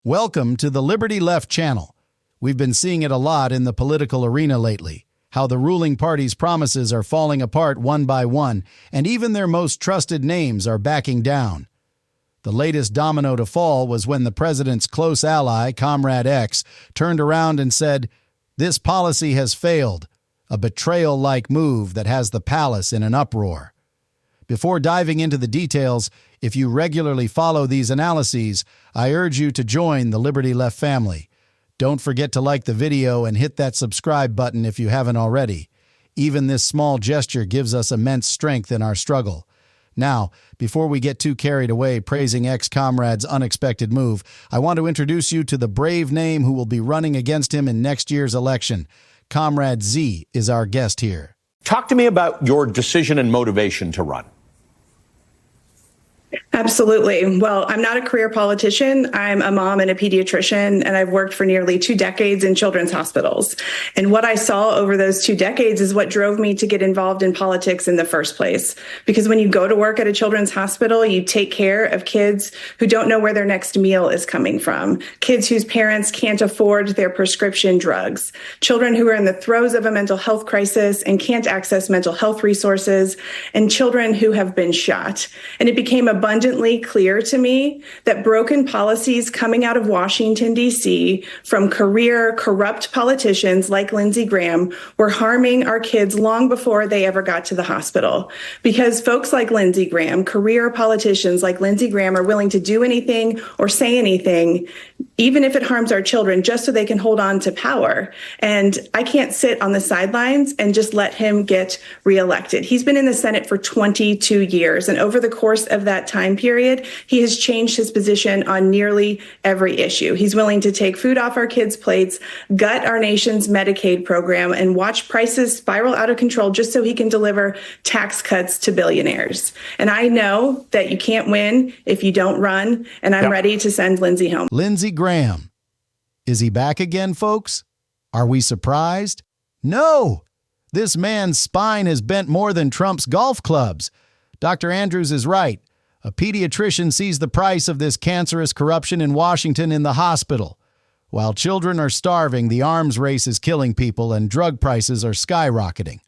Welcome to the Liberty Left channel. We've been seeing it a lot in the political arena lately, how the ruling party's promises are falling apart one by one, and even their most trusted names are backing down. The latest domino to fall was when the president's close ally, Comrade X, turned around and said, "This policy has failed, a betrayal-like move that has the palace in an uproar." Before diving into the details, if you regularly follow these analyses, I urge you to join the Liberty Left family. Don't forget to like the video and hit that subscribe button if you haven't already. Even this small gesture gives us immense strength in our struggle. Now, before we get too carried away praising ex-comrade's unexpected move, I want to introduce you to the brave name who will be running against him in next year's election. Comrade Z is our guest here. Talk to me about your decision and motivation to run. Absolutely. Well, I'm not a career politician. I'm a mom and a pediatrician, and I've worked for nearly 2 decades in children's hospitals. And what I saw over those 2 decades is what drove me to get involved in politics in the first place. Because when you go to work at a children's hospital, you take care of kids who don't know where their next meal is coming from, kids whose parents can't afford their prescription drugs, children who are in the throes of a mental health crisis and can't access mental health resources, and children who have been shot. And it became abundantly clear to me that broken policies coming out of Washington, D.C. from career corrupt politicians like Lindsey Graham were harming our kids long before they ever got to the hospital. Because folks like Lindsey Graham, career politicians like Lindsey Graham, are willing to do anything or say anything, even if it harms our children, just so they can hold on to power. And I can't sit on the sidelines and just let him get reelected. He's been in the Senate for 22 years. And over the course of that time period, he has changed his position on nearly every issue. He's willing to take food off our kids' plates, gut our nation's Medicaid program, and watch prices spiral out of control just so he can deliver tax cuts to billionaires. And I know that you can't win if you don't run, and I'm ready to send Lindsey home. Lindsey Graham. Is he back again, folks? Are we surprised? No! This man's spine is bent more than Trump's golf clubs. Dr. Andrews is right. A pediatrician sees the price of this cancerous corruption in Washington in the hospital. While children are starving, the arms race is killing people and drug prices are skyrocketing.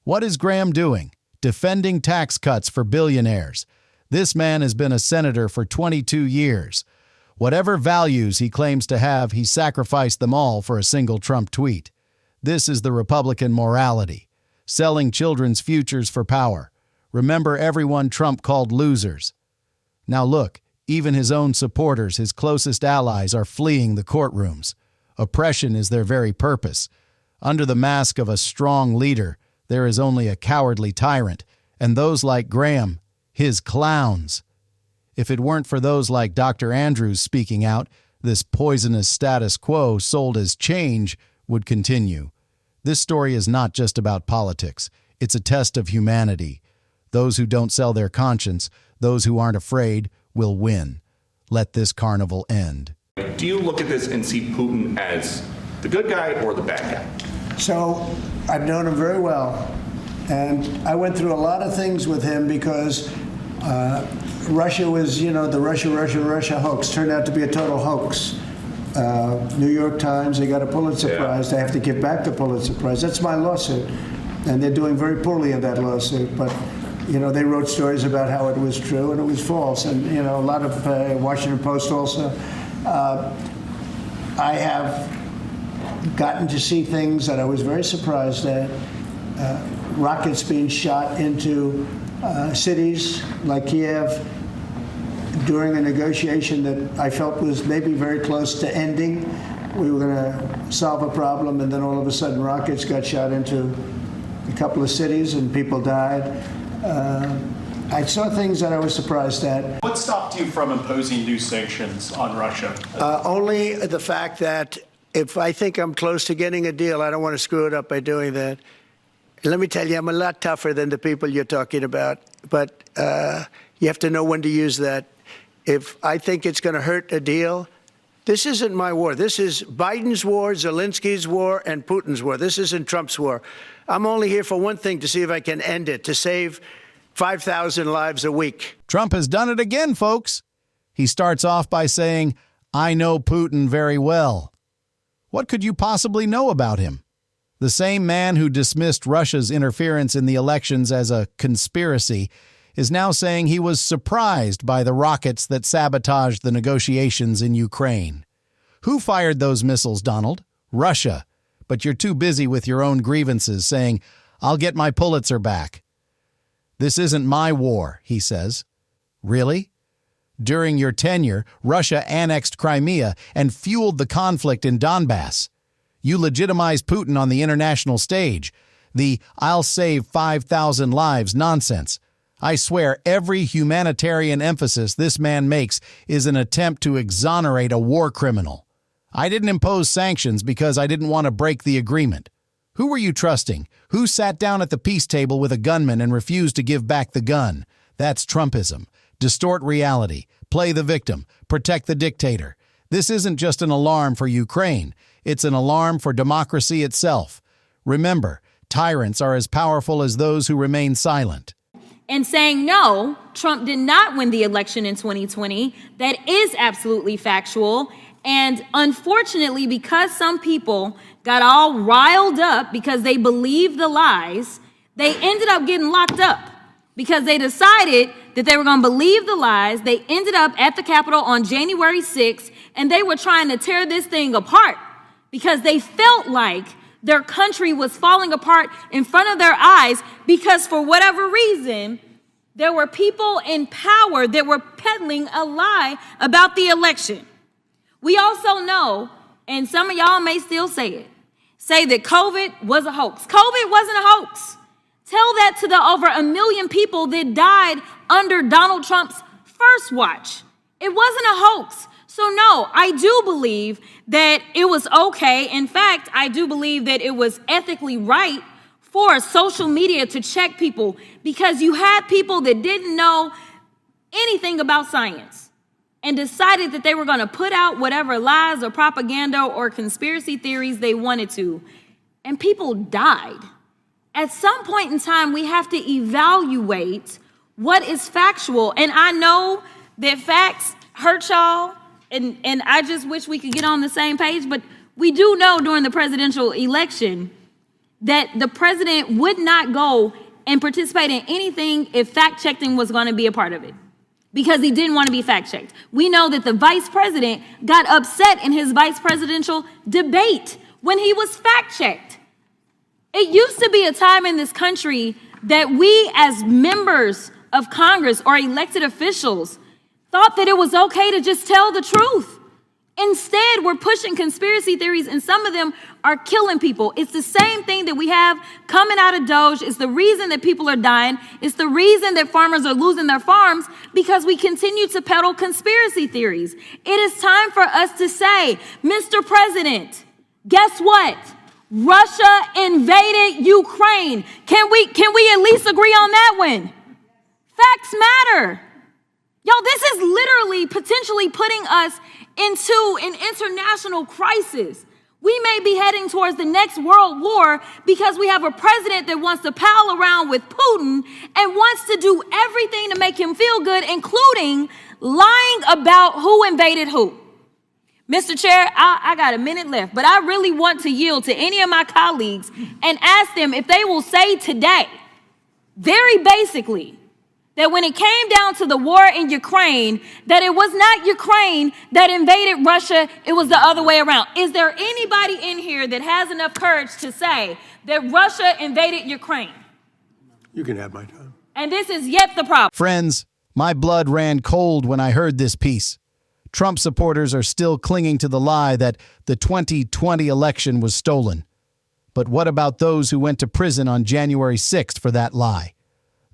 What is Graham doing? Defending tax cuts for billionaires. This man has been a senator for 22 years. Whatever values he claims to have, he sacrificed them all for a single Trump tweet. This is the Republican morality. Selling children's futures for power. Remember everyone Trump called losers. Now look, even his own supporters, his closest allies, are fleeing the courtrooms. Oppression is their very purpose. Under the mask of a strong leader, there is only a cowardly tyrant, and those like Graham, his clowns. If it weren't for those like Dr. Andrews speaking out, this poisonous status quo sold as change would continue. This story is not just about politics. It's a test of humanity. Those who don't sell their conscience, those who aren't afraid, will win. Let this carnival end. Do you look at this and see Putin as the good guy or the bad guy? So I've known him very well, and I went through a lot of things with him because Russia was, the Russia hoax turned out to be a total hoax. New York Times, they got a Pulitzer Prize. They have to give back the Pulitzer Prize. That's my lawsuit, and they're doing very poorly in that lawsuit, but they wrote stories about how it was true and it was false. And, a lot of Washington Post also. I have gotten to see things that I was very surprised at. Rockets being shot into cities like Kiev during a negotiation that I felt was maybe very close to ending. We were going to solve a problem, and then all of a sudden rockets got shot into a couple of cities and people died. I saw things that I was surprised at. What stopped you from imposing new sanctions on Russia? Only the fact that if I think I'm close to getting a deal, I don't want to screw it up by doing that. Let me tell you, I'm a lot tougher than the people you're talking about, but you have to know when to use that. If I think it's going to hurt a deal, this isn't my war. This is Biden's war, Zelensky's war, and Putin's war. This isn't Trump's war. I'm only here for one thing, to see if I can end it, to save 5,000 lives a week. Trump has done it again, folks. He starts off by saying, I know Putin very well. What could you possibly know about him? The same man who dismissed Russia's interference in the elections as a conspiracy is now saying he was surprised by the rockets that sabotaged the negotiations in Ukraine. Who fired those missiles, Donald? Russia. But you're too busy with your own grievances saying, "I'll get my Pulitzer back." This isn't my war, he says. Really? During your tenure, Russia annexed Crimea and fueled the conflict in Donbass. You legitimized Putin on the international stage. The "I'll save 5,000 lives" nonsense. I swear every humanitarian emphasis this man makes is an attempt to exonerate a war criminal. I didn't impose sanctions because I didn't want to break the agreement. Who were you trusting? Who sat down at the peace table with a gunman and refused to give back the gun? That's Trumpism. Distort reality, play the victim, protect the dictator. This isn't just an alarm for Ukraine. It's an alarm for democracy itself. Remember, tyrants are as powerful as those who remain silent. And saying, no, Trump did not win the election in 2020. That is absolutely factual. And unfortunately, because some people got all riled up because they believed the lies, they ended up getting locked up because they decided that they were going to believe the lies. They ended up at the Capitol on January 6th, and they were trying to tear this thing apart because they felt like their country was falling apart in front of their eyes because for whatever reason, there were people in power that were peddling a lie about the election. We also know, and some of y'all may still say that COVID was a hoax. COVID wasn't a hoax. Tell that to the over 1 million people that died under Donald Trump's first watch. It wasn't a hoax. So no, I do believe that it was okay. In fact, I do believe that it was ethically right for social media to check people because you had people that didn't know anything about science and decided that they were going to put out whatever lies or propaganda or conspiracy theories they wanted to. And people died. At some point in time, we have to evaluate what is factual. And I know that facts hurt y'all. And I just wish we could get on the same page, but we do know during the presidential election that the president would not go and participate in anything if fact-checking was going to be a part of it because he didn't want to be fact-checked. We know that the vice president got upset in his vice presidential debate when he was fact-checked. It used to be a time in this country that we as members of Congress or elected officials thought that it was okay to just tell the truth. Instead, we're pushing conspiracy theories, and some of them are killing people. It's the same thing that we have coming out of Doge. It's the reason that people are dying. It's the reason that farmers are losing their farms because we continue to peddle conspiracy theories. It is time for us to say, Mr. President, guess what? Russia invaded Ukraine. Can we at least agree on that one? Facts matter. Y'all, this is literally potentially putting us into an international crisis. We may be heading towards the next world war because we have a president that wants to pal around with Putin and wants to do everything to make him feel good, including lying about who invaded who. Mr. Chair, I got a minute left, but I really want to yield to any of my colleagues and ask them if they will say today, very basically, that when it came down to the war in Ukraine, that it was not Ukraine that invaded Russia, it was the other way around. Is there anybody in here that has enough courage to say that Russia invaded Ukraine? You can have my time. And this is yet the problem. Friends, my blood ran cold when I heard this piece. Trump supporters are still clinging to the lie that the 2020 election was stolen. But what about those who went to prison on January 6th for that lie?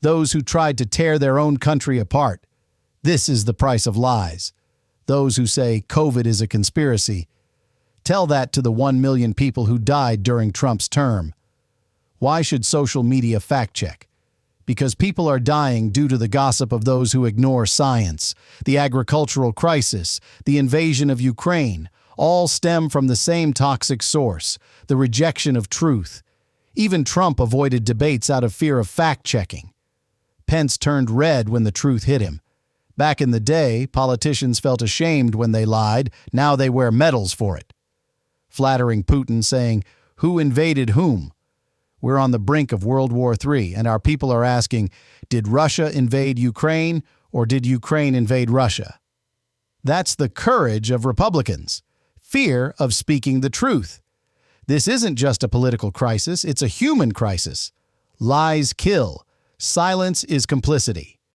Those who tried to tear their own country apart. This is the price of lies. Those who say COVID is a conspiracy. Tell that to the 1 million people who died during Trump's term. Why should social media fact-check? Because people are dying due to the gossip of those who ignore science. The agricultural crisis, the invasion of Ukraine, all stem from the same toxic source, the rejection of truth. Even Trump avoided debates out of fear of fact-checking. Pence turned red when the truth hit him. Back in the day, politicians felt ashamed when they lied. Now they wear medals for it. Flattering Putin, saying, "Who invaded whom?" We're on the brink of World War III, and our people are asking, did Russia invade Ukraine, or did Ukraine invade Russia? That's the courage of Republicans. Fear of speaking the truth. This isn't just a political crisis, it's a human crisis. Lies kill. Silence is complicity.